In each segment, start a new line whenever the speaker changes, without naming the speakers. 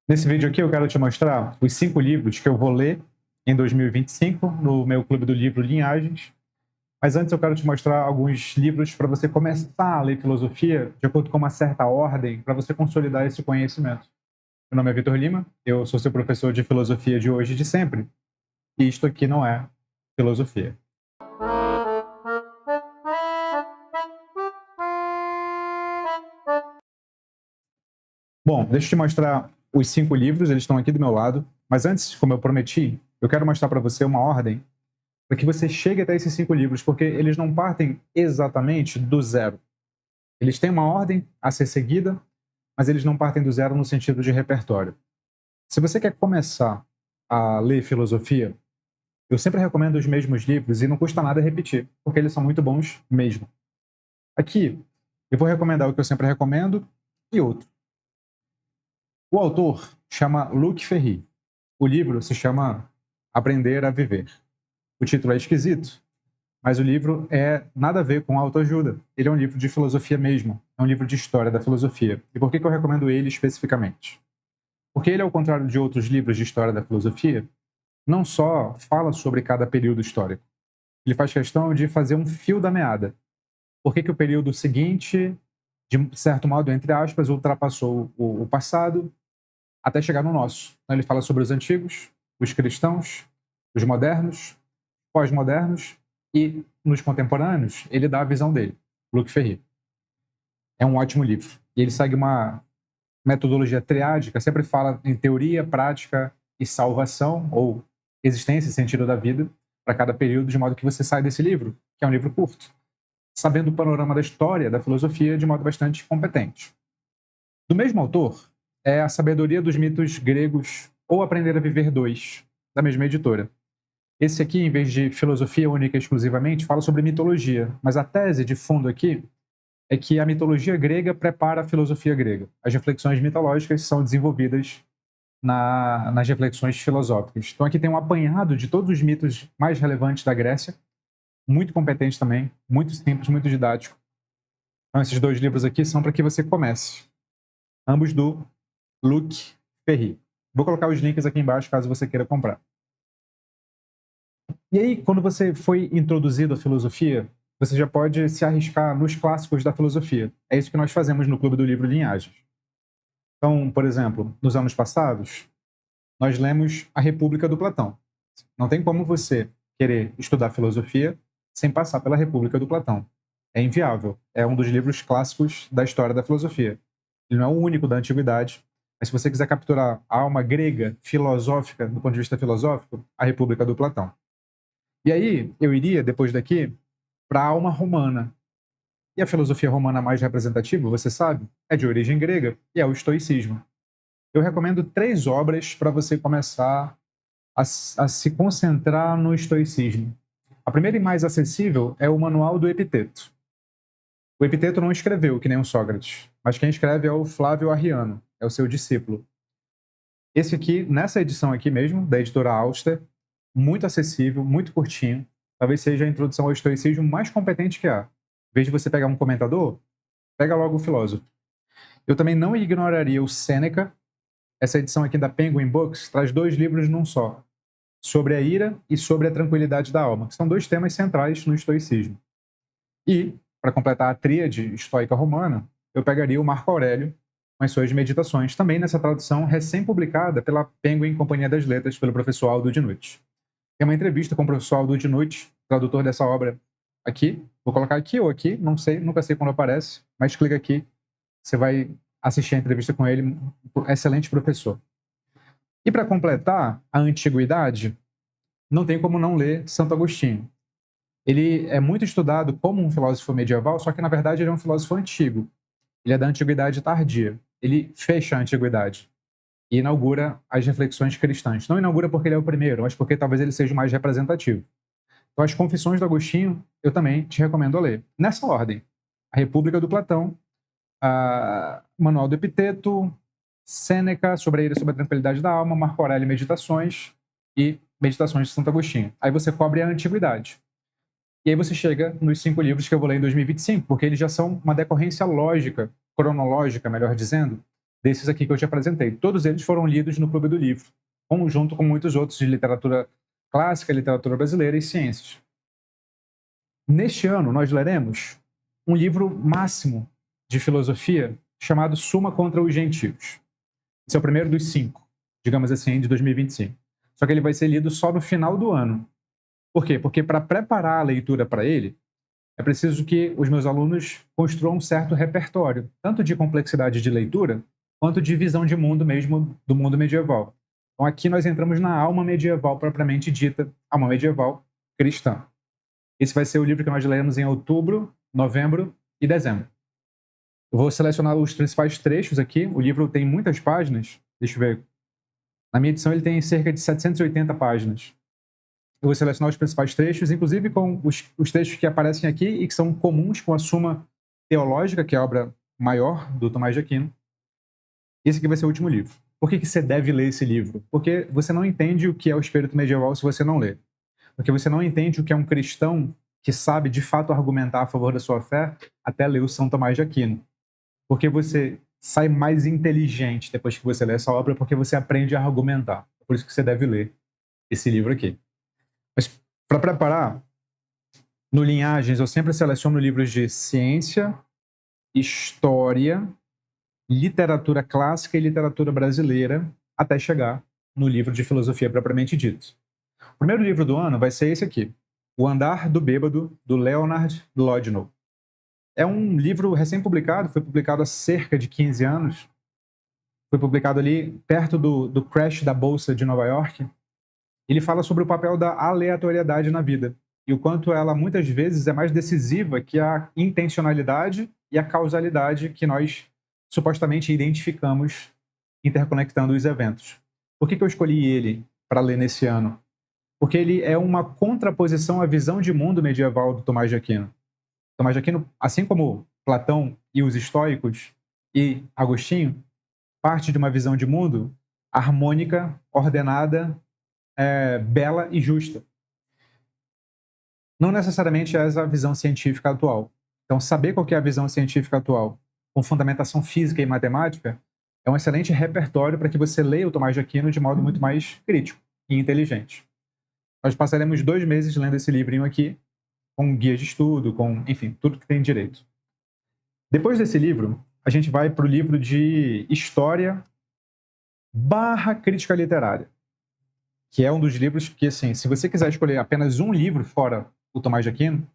Nesse vídeo aqui eu quero te mostrar os 5 livros que eu vou ler em 2025 no meu Clube do Livro Linhagens. Mas antes eu quero te mostrar alguns livros para você começar a ler filosofia de acordo com uma certa ordem, para você consolidar esse conhecimento. Meu nome é Vitor Lima, eu sou seu professor de filosofia de hoje e de sempre. E isto aqui não é filosofia. Bom, deixa eu te mostrar os 5 livros, eles estão aqui do meu lado. Mas antes, como eu prometi, eu quero mostrar para você uma ordem para que você chegue até esses 5 livros, porque eles não partem exatamente do zero. Eles têm uma ordem a ser seguida, mas eles não partem do zero no sentido de repertório. Se você quer começar a ler filosofia, eu sempre recomendo os mesmos livros e não custa nada repetir, porque eles são muito bons mesmo. Aqui, eu vou recomendar o que eu sempre recomendo e outro. O autor chama Luc Ferry. O livro se chama Aprender a Viver. O título é esquisito, mas o livro é nada a ver com autoajuda. Ele é um livro de filosofia mesmo, é um livro de história da filosofia. E por que eu recomendo ele especificamente? Porque ele, ao contrário de outros livros de história da filosofia, não só fala sobre cada período histórico. Ele faz questão de fazer um fio da meada. Por que o período seguinte, de certo modo, entre aspas, ultrapassou o passado até chegar no nosso. Então, ele fala sobre os antigos, os cristãos, os modernos, pós-modernos e, nos contemporâneos, ele dá a visão dele, Luc Ferry. É um ótimo livro. E ele segue uma metodologia triádica, sempre fala em teoria, prática e salvação, ou existência e sentido da vida, para cada período, de modo que você sai desse livro, que é um livro curto, sabendo o panorama da história, da filosofia, de modo bastante competente. Do mesmo autor, é A Sabedoria dos Mitos Gregos, ou Aprender a Viver 2, da mesma editora. Esse aqui, em vez de filosofia única exclusivamente, fala sobre mitologia, mas a tese de fundo aqui é que a mitologia grega prepara a filosofia grega. As reflexões mitológicas são desenvolvidas nas reflexões filosóficas. Então aqui tem um apanhado de todos os mitos mais relevantes da Grécia, muito competente também, muito simples, muito didático. Então esses 2 livros aqui são para que você comece. Ambos do Luc Ferry. Vou colocar os links aqui embaixo caso você queira comprar. E aí, quando você foi introduzido à filosofia, você já pode se arriscar nos clássicos da filosofia. É isso que nós fazemos no Clube do Livro Linhagens. Então, por exemplo, nos anos passados, nós lemos A República do Platão. Não tem como você querer estudar filosofia sem passar pela República do Platão. É inviável. É um dos livros clássicos da história da filosofia. Ele não é o único da antiguidade, mas se você quiser capturar a alma grega, filosófica, do ponto de vista filosófico, A República do Platão. E aí, eu iria, depois daqui, para a alma romana. E a filosofia romana mais representativa, você sabe, é de origem grega e é o estoicismo. Eu recomendo 3 obras para você começar a se concentrar no estoicismo. A primeira e mais acessível é o Manual do Epiteto. O Epiteto não escreveu, que nem o Sócrates, mas quem escreve é o Flávio Arriano, é o seu discípulo. Esse aqui, nessa edição aqui mesmo, da editora Auster, muito acessível, muito curtinho, talvez seja a introdução ao estoicismo mais competente que há. Em vez de você pegar um comentador, pega logo o filósofo. Eu também não ignoraria o Sêneca. Essa edição aqui da Penguin Books traz 2 livros num só, sobre a ira e sobre a tranquilidade da alma, que são 2 temas centrais no estoicismo. E, para completar a tríade estoica romana, eu pegaria o Marco Aurélio com as suas meditações, também nessa tradução recém-publicada pela Penguin Companhia das Letras, pelo professor Aldo Dinucci. Tem uma entrevista com o professor Aldo Dinucci, tradutor dessa obra aqui. Vou colocar aqui ou aqui, não sei, nunca sei quando aparece, mas clica aqui, você vai assistir a entrevista com ele, um excelente professor. E para completar a antiguidade, não tem como não ler Santo Agostinho. Ele é muito estudado como um filósofo medieval, só que na verdade ele é um filósofo antigo. Ele é da antiguidade tardia. Ele fecha a antiguidade e inaugura as reflexões cristãs. Não inaugura porque ele é o primeiro, mas porque talvez ele seja o mais representativo. Então, as Confissões do Agostinho, eu também te recomendo a ler. Nessa ordem: A República do Platão, Manual do Epiteto, Sêneca, sobre a ira e sobre a tranquilidade da alma, Marco Aurélio, Meditações e Meditações de Santo Agostinho. Aí você cobre a antiguidade. E aí você chega nos 5 livros que eu vou ler em 2025, porque eles já são uma decorrência lógica, cronológica, melhor dizendo, desses aqui que eu te apresentei. Todos eles foram lidos no Clube do Livro, junto com muitos outros de literatura clássica, literatura brasileira e ciências. Neste ano, nós leremos um livro máximo de filosofia chamado Suma contra os Gentios. Esse é o primeiro dos 5, digamos assim, de 2025. Só que ele vai ser lido só no final do ano. Por quê? Porque para preparar a leitura para ele, é preciso que os meus alunos construam um certo repertório, tanto de complexidade de leitura, quanto de visão de mundo mesmo, do mundo medieval. Então aqui nós entramos na alma medieval propriamente dita, alma medieval cristã. Esse vai ser o livro que nós leremos em outubro, novembro e dezembro. Eu vou selecionar os principais trechos aqui. O livro tem muitas páginas. Deixa eu ver. Na minha edição ele tem cerca de 780 páginas. Eu vou selecionar os principais trechos, inclusive com os trechos que aparecem aqui e que são comuns com a Suma Teológica, que é a obra maior do Tomás de Aquino. Esse aqui vai ser o último livro. Por que você deve ler esse livro? Porque você não entende o que é o espírito medieval se você não ler. Porque você não entende o que é um cristão que sabe de fato argumentar a favor da sua fé até ler o São Tomás de Aquino. Porque você sai mais inteligente depois que você lê essa obra, porque você aprende a argumentar. É por isso que você deve ler esse livro aqui. Mas para preparar, no Linhagens eu sempre seleciono livros de ciência, história, literatura clássica e literatura brasileira, até chegar no livro de filosofia propriamente dito. O primeiro livro do ano vai ser esse aqui, O Andar do Bêbado, do Leonard Lodinow. É um livro recém-publicado, foi publicado há cerca de 15 anos. Foi publicado ali perto do crash da Bolsa de Nova York. Ele fala sobre o papel da aleatoriedade na vida e o quanto ela muitas vezes é mais decisiva que a intencionalidade e a causalidade que nós supostamente identificamos interconectando os eventos. Por que eu escolhi ele para ler nesse ano? Porque ele é uma contraposição à visão de mundo medieval do Tomás de Aquino. Tomás de Aquino, assim como Platão e os estoicos e Agostinho, parte de uma visão de mundo harmônica, ordenada, bela e justa. Não necessariamente é a visão científica atual. Então, saber qual que é a visão científica atual, com fundamentação física e matemática, é um excelente repertório para que você leia o Tomás de Aquino de modo muito mais crítico e inteligente. Nós passaremos 2 meses lendo esse livrinho aqui, com guias de estudo, com, enfim, tudo que tem direito. Depois desse livro, a gente vai para o livro de História / Crítica Literária, que é um dos livros que, assim, se você quiser escolher apenas um livro fora o Tomás de Aquino,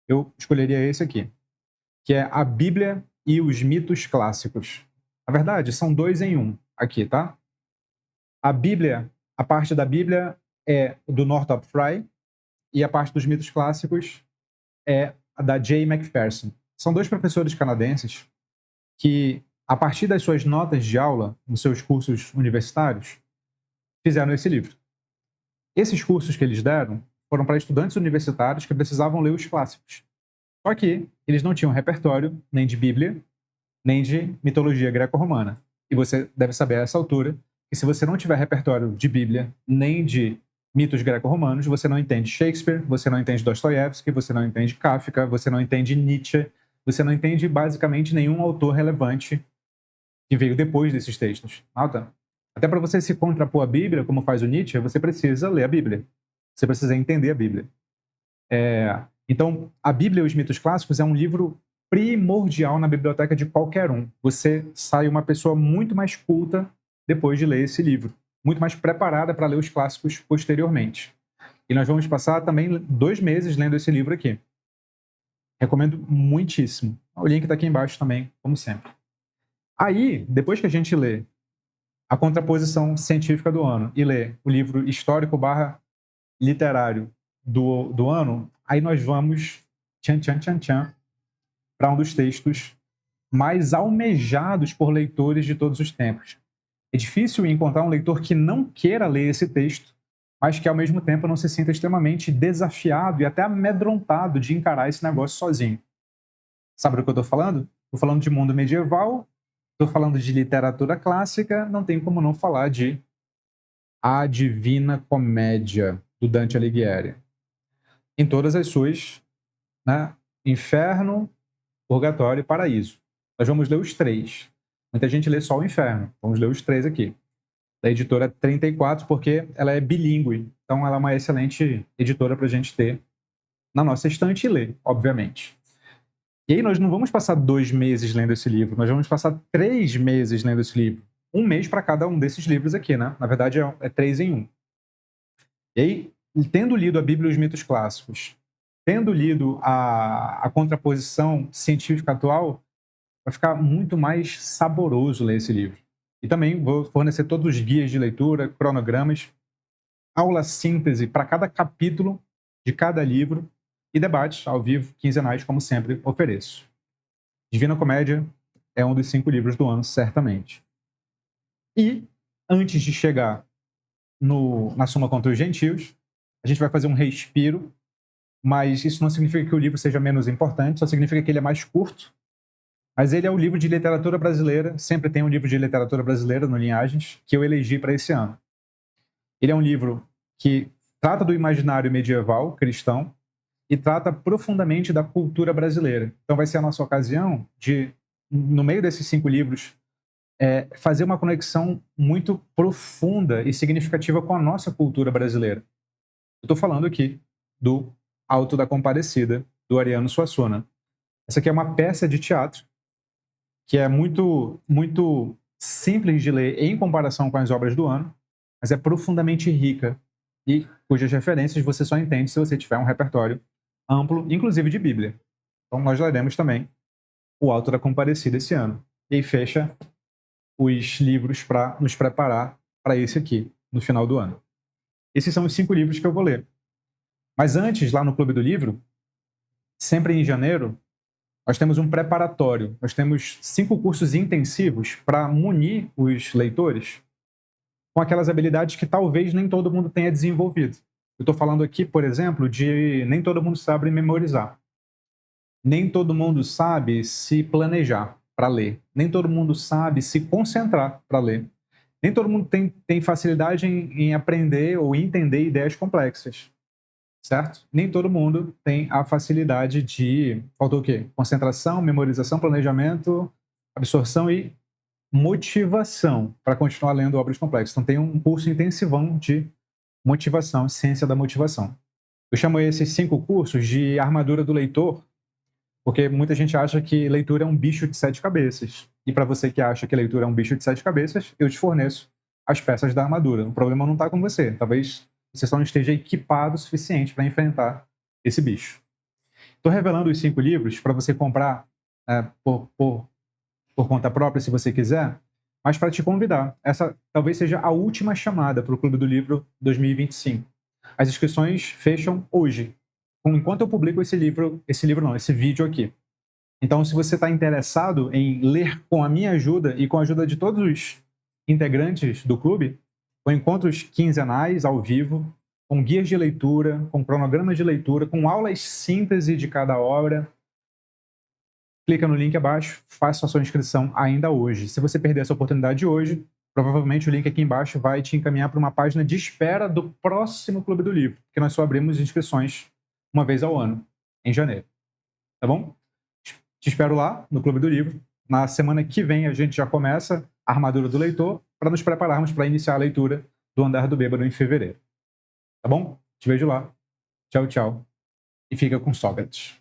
eu escolheria esse aqui, que é A Bíblia e os Mitos Clássicos. Na verdade, são 2 em 1 aqui, tá? A Bíblia, a parte da Bíblia é do Northrop Frye e a parte dos mitos clássicos é a da Jay McPherson. São 2 professores canadenses que, a partir das suas notas de aula nos seus cursos universitários, fizeram esse livro. Esses cursos que eles deram foram para estudantes universitários que precisavam ler os clássicos. Só que eles não tinham repertório nem de Bíblia, nem de mitologia greco-romana. E você deve saber a essa altura que se você não tiver repertório de Bíblia, nem de mitos greco-romanos, você não entende Shakespeare, você não entende Dostoiévski, você não entende Kafka, você não entende Nietzsche, você não entende basicamente nenhum autor relevante que veio depois desses textos. Nota? Até para você se contrapor à Bíblia, como faz o Nietzsche, você precisa ler a Bíblia. Você precisa entender a Bíblia. Então, a Bíblia e os Mitos Clássicos é um livro primordial na biblioteca de qualquer um. Você sai uma pessoa muito mais culta depois de ler esse livro, muito mais preparada para ler os clássicos posteriormente. E nós vamos passar também 2 meses lendo esse livro aqui. Recomendo muitíssimo. O link está aqui embaixo também, como sempre. Aí, depois que a gente lê a contraposição científica do ano e lê o livro histórico / literário do ano, aí nós vamos para um dos textos mais almejados por leitores de todos os tempos. É difícil encontrar um leitor que não queira ler esse texto, mas que ao mesmo tempo não se sinta extremamente desafiado e até amedrontado de encarar esse negócio sozinho. Sabe do que eu estou falando? Estou falando de mundo medieval, estou falando de literatura clássica, não tem como não falar de A Divina Comédia, do Dante Alighieri. Em todas as suas, né, Inferno, Purgatório e Paraíso. Nós vamos ler os 3. Muita gente lê só o Inferno. Vamos ler os 3 aqui. Da editora 34, porque ela é bilíngue. Então, ela é uma excelente editora para a gente ter na nossa estante e ler, obviamente. E aí, nós não vamos passar 2 meses lendo esse livro, nós vamos passar 3 meses lendo esse livro. 1 mês para cada um desses livros aqui, né? Na verdade, é 3 em 1. E aí, tendo lido a Bíblia e os mitos clássicos, tendo lido a contraposição científica atual, vai ficar muito mais saboroso ler esse livro. E também vou fornecer todos os guias de leitura, cronogramas, aula síntese para cada capítulo de cada livro e debates ao vivo, quinzenais, como sempre ofereço. Divina Comédia é um dos 5 livros do ano, certamente. E, antes de chegar na Suma contra os Gentios, a gente vai fazer um respiro, mas isso não significa que o livro seja menos importante, só significa que ele é mais curto. Mas ele é o livro de literatura brasileira, sempre tem um livro de literatura brasileira no Linhagens, que eu elegi para esse ano. Ele é um livro que trata do imaginário medieval cristão e trata profundamente da cultura brasileira. Então vai ser a nossa ocasião de, no meio desses 5 livros, fazer uma conexão muito profunda e significativa com a nossa cultura brasileira. Eu estou falando aqui do Alto da Compadecida, do Ariano Suassuna. Essa aqui é uma peça de teatro que é muito, muito simples de ler em comparação com as obras do ano, mas é profundamente rica e cujas referências você só entende se você tiver um repertório amplo, inclusive de Bíblia. Então nós leremos também o Alto da Compadecida esse ano. E aí fecha os livros para nos preparar para esse aqui, no final do ano. Esses são os 5 livros que eu vou ler. Mas antes, lá no Clube do Livro, sempre em janeiro, nós temos um preparatório. Nós temos 5 cursos intensivos para munir os leitores com aquelas habilidades que talvez nem todo mundo tenha desenvolvido. Eu estou falando aqui, por exemplo, de nem todo mundo sabe memorizar. Nem todo mundo sabe se planejar para ler. Nem todo mundo sabe se concentrar para ler. Nem todo mundo tem facilidade em aprender ou entender ideias complexas, certo? Nem todo mundo tem a facilidade de... Faltou o quê? Concentração, memorização, planejamento, absorção e motivação para continuar lendo obras complexas. Então tem um curso intensivão de motivação, ciência da motivação. Eu chamo esses 5 cursos de armadura do leitor, porque muita gente acha que leitura é um bicho de 7 cabeças. E para você que acha que leitura é um bicho de 7 cabeças, eu te forneço as peças da armadura. O problema não está com você. Talvez você só não esteja equipado o suficiente para enfrentar esse bicho. Estou revelando os 5 livros para você comprar por conta própria, se você quiser, mas para te convidar. Essa talvez seja a última chamada para o Clube do Livro 2025. As inscrições fecham hoje, enquanto eu publico esse vídeo aqui. Então, se você está interessado em ler com a minha ajuda e com a ajuda de todos os integrantes do clube, com encontros quinzenais ao vivo, com guias de leitura, com cronogramas de leitura, com aulas síntese de cada obra, clica no link abaixo, faça a sua inscrição ainda hoje. Se você perder essa oportunidade hoje, provavelmente o link aqui embaixo vai te encaminhar para uma página de espera do próximo Clube do Livro, que nós só abrimos inscrições uma vez ao ano, em janeiro. Tá bom? Te espero lá, no Clube do Livro. Na semana que vem a gente já começa a Armadura do Leitor para nos prepararmos para iniciar a leitura do Andar do Bêbado em fevereiro. Tá bom? Te vejo lá. Tchau, tchau. E fica com Sócrates.